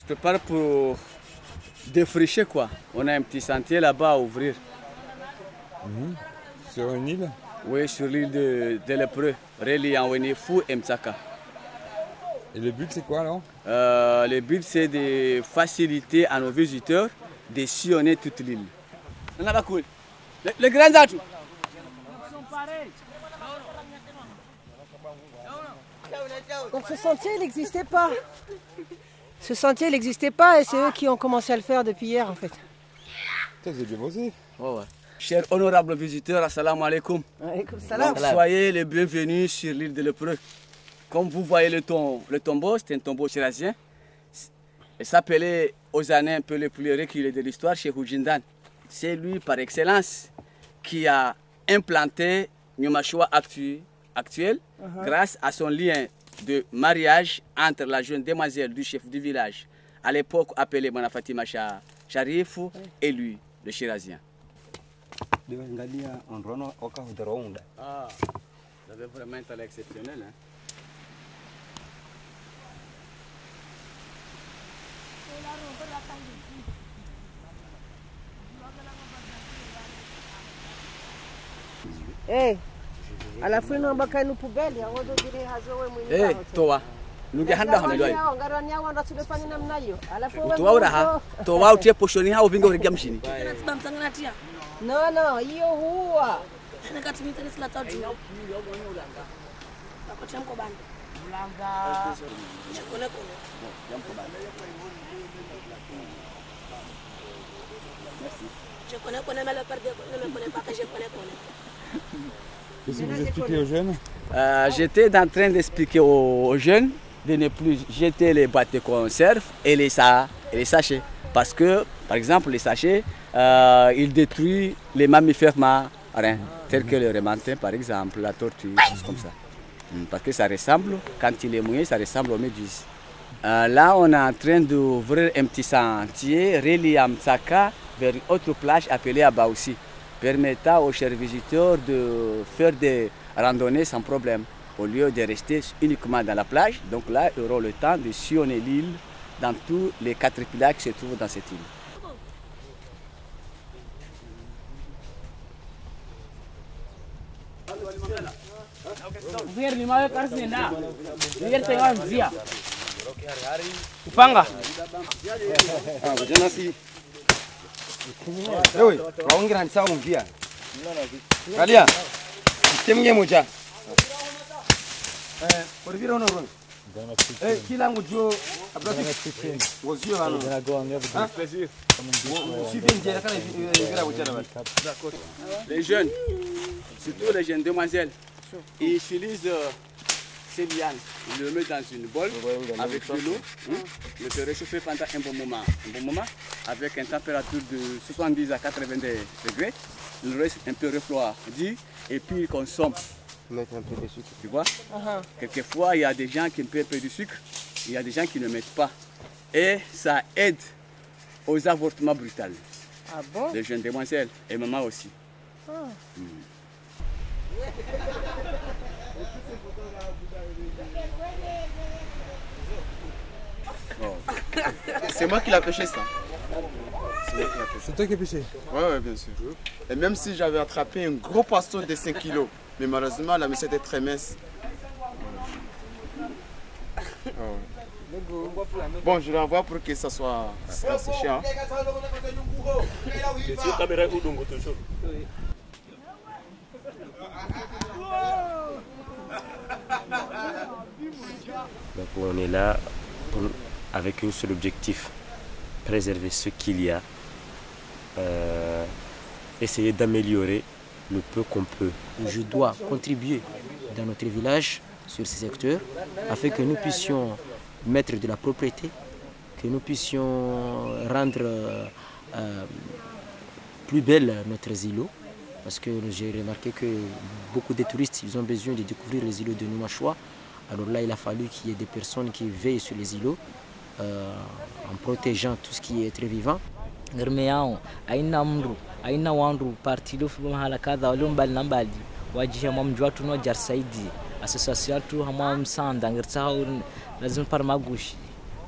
prépare pour défricher quoi. On a un petit sentier là-bas à ouvrir. Sur une île? Oui, sur l'île de Lépreux, reliant Wenifou et Mtsaka. Et le but c'est quoi alors? Le but c'est de faciliter à nos visiteurs de sillonner toute l'île. Les grands atouts. Donc ce sentier, il n'existait pas. Ce sentier, il n'existait pas et c'est eux qui ont commencé à le faire depuis hier en fait. Vous avez bien bossé. Ouais. Chers honorables visiteurs, assalamu alaikum. Soyez les bienvenus sur l'île de Lépreux. Comme vous voyez le tombeau, c'est un tombeau shirazien. Il s'appelait aux années un peu les plus reculées de l'histoire, Cheikh Jindan. C'est lui par excellence qui a implanté Nyumashua actuel grâce à son lien de mariage entre la jeune demoiselle du chef du village, à l'époque appelé Mana Fatima Sharif, et lui, le shirazien. Ah, vous avez vraiment un talent exceptionnel. Hein? Hey, à la fin, on va faire une poubelle. Hey, toi, nous avons un peu toi, tu es pochonné à ouvrir le gamchini. Non, non, il y a Je connais, mais le père ne me connaît pas que je connais. Qu'est-ce que vous expliquez aux jeunes? J'étais en train d'expliquer aux jeunes de ne plus jeter les boîtes de conserve et les sachets. Parce que, par exemple, les sachets, ils détruisent les mammifères marins, tels que le remantin, par exemple, la tortue, des choses comme ça. Parce que ça ressemble, quand il est mouillé, ça ressemble aux méduses. Là, on est en train d'ouvrir un petit sentier reliant Mtsaka vers une autre plage appelée Abaoussi, permettant aux chers visiteurs de faire des randonnées sans problème, au lieu de rester uniquement dans la plage. Donc là, ils auront le temps de sillonner l'île dans tous les 4 pilares qui se trouvent dans cette île. Upanga. Ewe, waongera ni sawa mvia. Kalia. Sitemnye moja. Orivira ono ron. Kila ngujo abdati. Wozio hano. Les jeunes, surtout les jeunes demoiselles, ils utilisent ces lianes. Ils le mettent dans une bol avec de l'eau. Le fait réchauffer pendant un bon moment, avec une température de 70 à 80 degrés. Le reste un peu refroidi et puis ils consomment. Mettre un peu de sucre. Tu vois? Quelquefois, il y a des gens qui mettent un peu de sucre, il y a des gens qui ne mettent pas. Et ça aide aux avortements brutaux. Ah bon? Les jeunes demoiselles et maman aussi. C'est moi qui l'ai pêché ça. C'est toi qui as pêché? Ouais, bien sûr. Et même si j'avais attrapé un gros poisson de 5 kilos, mais malheureusement la mission était très mince. Bon, je l'envoie pour que ça soit séché. Hein. Donc on est là avec un seul objectif, préserver ce qu'il y a, essayer d'améliorer le peu qu'on peut. Je dois contribuer dans notre village sur ces secteurs afin que nous puissions mettre de la propriété, que nous puissions rendre plus belle notre îlot. Parce que j'ai remarqué que beaucoup de touristes ils ont besoin de découvrir les îlots de Nyumashua. Alors là, il a fallu qu'il y ait des personnes qui veillent sur les îlots en protégeant tout ce qui est très vivant. aina wandu partido fu mahala kadha walio mbali na mbali wajihe mwamji watu no jar saidi association tu hamwa msanda ngirta lazim par magushi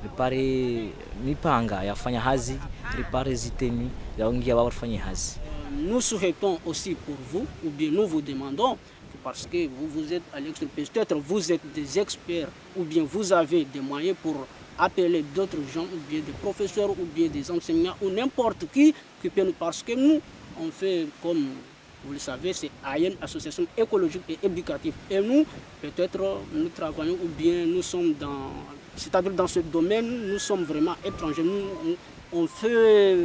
Ripare mipanga yafanya hazi, ripare zitemi yaongia wafanya hazi. Nous souhaitons aussi pour vous, ou bien nous vous demandons, parce que vous êtes à l'extérieur, peut-être vous êtes des experts, ou bien vous avez des moyens pour appeler d'autres gens, ou bien des professeurs, ou bien des enseignants, ou n'importe qui peut nous, parce que nous, on fait comme vous le savez, c'est une association écologique et éducative. Et nous, peut-être, nous travaillons, ou bien nous sommes dans, c'est-à-dire dans ce domaine, nous sommes vraiment étrangers. Nous, on fait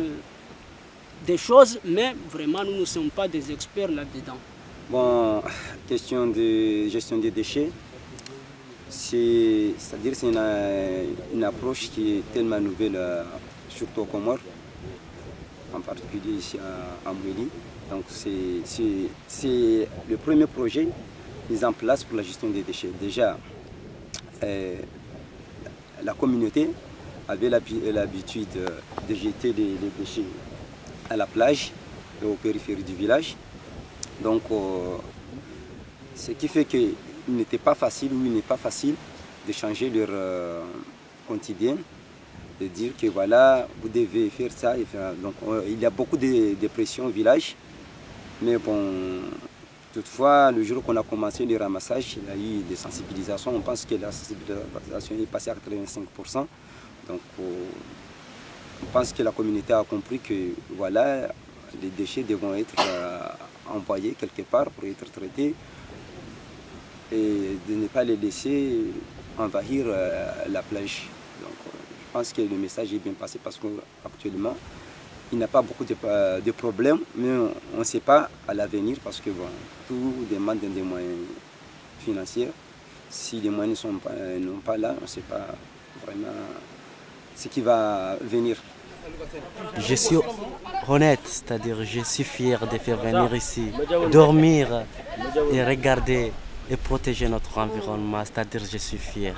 des choses, mais vraiment, nous ne sommes pas des experts là-dedans. Bon, question de gestion des déchets, c'est-à-dire c'est une approche qui est tellement nouvelle, surtout aux Comores, en particulier ici à Mouéli. Donc c'est le premier projet mis en place pour la gestion des déchets. Déjà, la communauté avait l'habitude de jeter les déchets à la plage et aux périphéries du village. Donc, ce qui fait qu'il n'était pas facile, ou il n'est pas facile de changer leur quotidien, de dire que voilà, vous devez faire ça. Et faire. Donc, il y a beaucoup de pression au village. Mais bon, toutefois, le jour qu'on a commencé le ramassage, il y a eu des sensibilisations. On pense que la sensibilisation est passée à 85%. Donc, on pense que la communauté a compris que voilà, les déchets devront être envoyés quelque part pour être traités et de ne pas les laisser envahir la plage. Donc, je pense que le message est bien passé parce qu'actuellement, il n'y a pas beaucoup de problèmes, mais on ne sait pas à l'avenir parce que bon, tout demande des moyens financiers. Si les moyens ne sont pas là, on ne sait pas vraiment ce qui va venir. Je suis honnête, c'est-à-dire je suis fier de faire venir ici, dormir et regarder et protéger notre environnement, c'est-à-dire je suis fier.